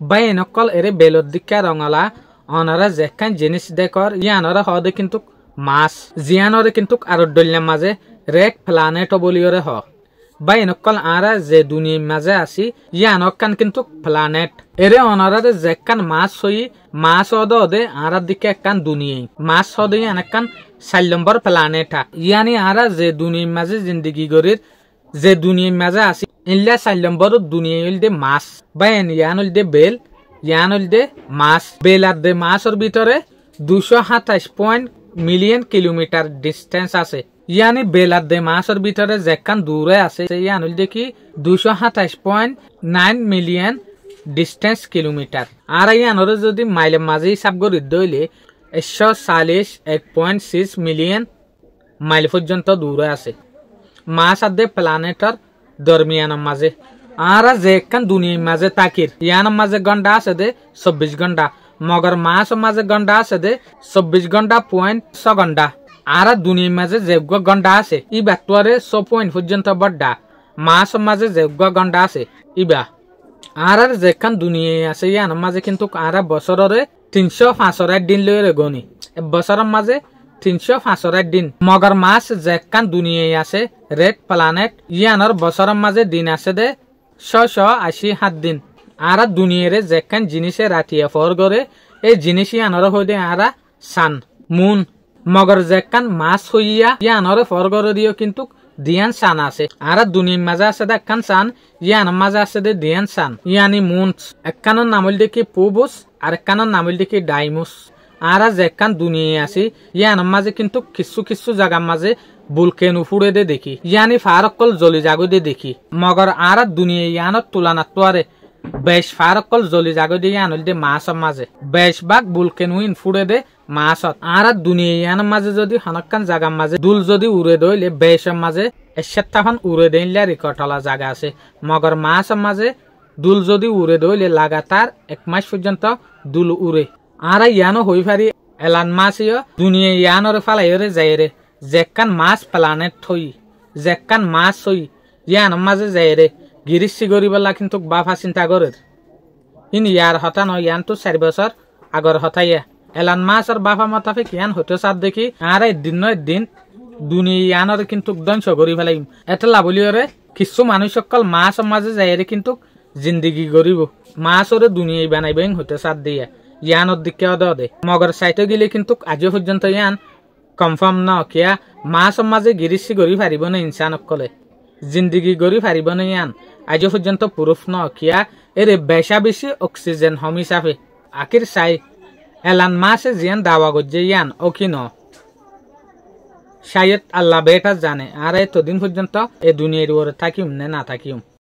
বাইন অকল এরে বেলর দিকা রঙলা অনারা যেখান জিনিস দেখর ইয়ানরা হদে কিন্তু মাছ জিয়ানরে কিন্তু আর দলিয়া মাঝে রেক প্ল্যানেট বলিয়রে হ বাইন অকল আরা যে দুনিয়ার মাঝে আসি ইয়ানকান কিন্তু প্ল্যানেট এরে অনারা যেখান মাছ হই মাছ হদে আরা দিকে একখান দুনিয়াই মাছ হদে ইয়ান একখান 4 নম্বর প্ল্যানেটা ইয়ানি আরা যে দুনিয়ার মাঝে জিন্দগি গরির যে দুনিয়ার মাঝে আসি ইল্লা 4 নম্বর দুনিয়া হইলদে মাছ বাইন ইয়ান হইলদে বেল ইয়ান হইলদে মাছ বেল আর দে মাছের ভিতরে 227 মিলিয়ন কিলোমিটার ডিস্টেন্স আছে ইয়ানি বেল আর দে মাছের ভিতরে যেখান দূরে আছে ইয়ান হইলদে কি 227.9 মিলিয়ন ডিস্টেন্স কিলোমিটার আর ইয়ানরে যদি মাইলের মাঝে হিসাব করি দইলে 140.6 মিলিয়ন মাইল পর্যন্ত দূরে আছে মাছ আর দে প্ল্যানেটর দরমিয়ানের মাঝে আর যেখান দুনিয়ার মাঝে তাকির ইয়ান মাঝে ঘন্টা আছে দে 24 ঘন্টা মগর মাছ মাঝে ঘন্টা আছে দে 24 ঘন্টা 6 ঘন্টা আর দুনিয়ার মাঝে যেগ ঘন্টা আছে ই বাটুয়ারে 6 পয়েন্ট পর্যন্ত বড়া মাছ মাঝে যেগ ঘন্টা আছে ইবা আর যেখান দুনিয়ায় আছে ইয়ান মাঝে কিন্তু আর বছরে 365 দিন লইরে গনি বছরের মাঝে 365 দিন মগর মাছ যেখান দুনিয়ায় আছে রেড প্ল্যানেট ইয়ানর বছরের মাঝে দিন আছে দে 687 দিন আর দুনিয়ারে যেখান জিনিসে রাতিয়া ফর করে এই জিনিস ইয়ানর হইদে আর সান মুন মগর যেখান মাছ হইয়া ইয়ানরে ফর করে দিও কিন্তু দিয়ান সান আছে আর দুনিয়ার মাঝে আছে দেখান সান ইয়ান মাঝে আছে দে দিয়ান সান ইয়ানি মুন একখানোর নাম হইল দেখি পুবুস আর একখানোর নাম হইল দেখি ডাইমুস আর যেখান দুনিয়ায় আছে ইয়ান মাঝে কিন্তু কিছু কিছু জায়গার মাঝে বুলকেন উফুড়ে দে দেখি ইয়ানি ফারকল জলি জাগো দে দেখি মগর আর দুনিয়া ইয়ানত তুলানা তোয়ারে বেশ ফারকল জলি জাগো দে ইয়ান দে মাছর মাঝে বেশ বাগ বুলকেন উইন ফুড়ে দে মাছত আর দুনিয়া ইয়ান মাঝে যদি হনকান জায়গার মাঝে দুল যদি উড়ে দইলে বেশের মাঝে এসেত্তাখন উড়ে দিলে রিকটলা জায়গা আছে মগর মাছর মাঝে দুল যদি উড়ে দইলে লাগাতার 1 মাস পর্যন্ত দুল উড়ে আর ইয়ানো হই পারি এলান মাছিও দুনিয়া ইয়ানরে ফালাইরে যাইরে যেখান মাছ প্ল্যানেট হই যেখান মাছ হই ইয়ান মাঝে যাইরে গিরিশি গরিবলা কিন্তু বাফা চিন্তা করে ইয়ার হতা নয় ইয়ান তো 4 বছর আগর হতাইয়া এলান মাছ আর বাফা মতাফিক ইয়ান হতে সার দেখি আর একদিন দুনিয়া ইয়ানরে কিন্তু ধ্বংস করি ফেলাই এটা লাভলিয়রে কিছু মানুষ সকল মাছ মাঝে যাইরে কিন্তু জিন্দগি গরিব মাছরে দুনিয়ায় বানাইবেন হতে সার দিয়া ইয়ানোর দিকে দে মগর সাইটে গেলে কিন্তু আজও পর্যন্ত ইয়ান কনফার্ম ন কিয়া মাছ মাঝে গিরিশি গড়ি পারিব না ইনসান অকলে জিন্দগি গড়ি পারিব না ইয়ান আজও পর্যন্ত প্রুফ ন কিয়া এর বেশি অক্সিজেন হম হিসাবে আখির চাই এলান মাছে জিয়ান দাওয়া গজ্জে ইয়ান অকি ন শায়দ আল্লাহ বেটা জানে আর এতদিন পর্যন্ত এ দুনিয়ার ওরে থাকিম না থাকিম।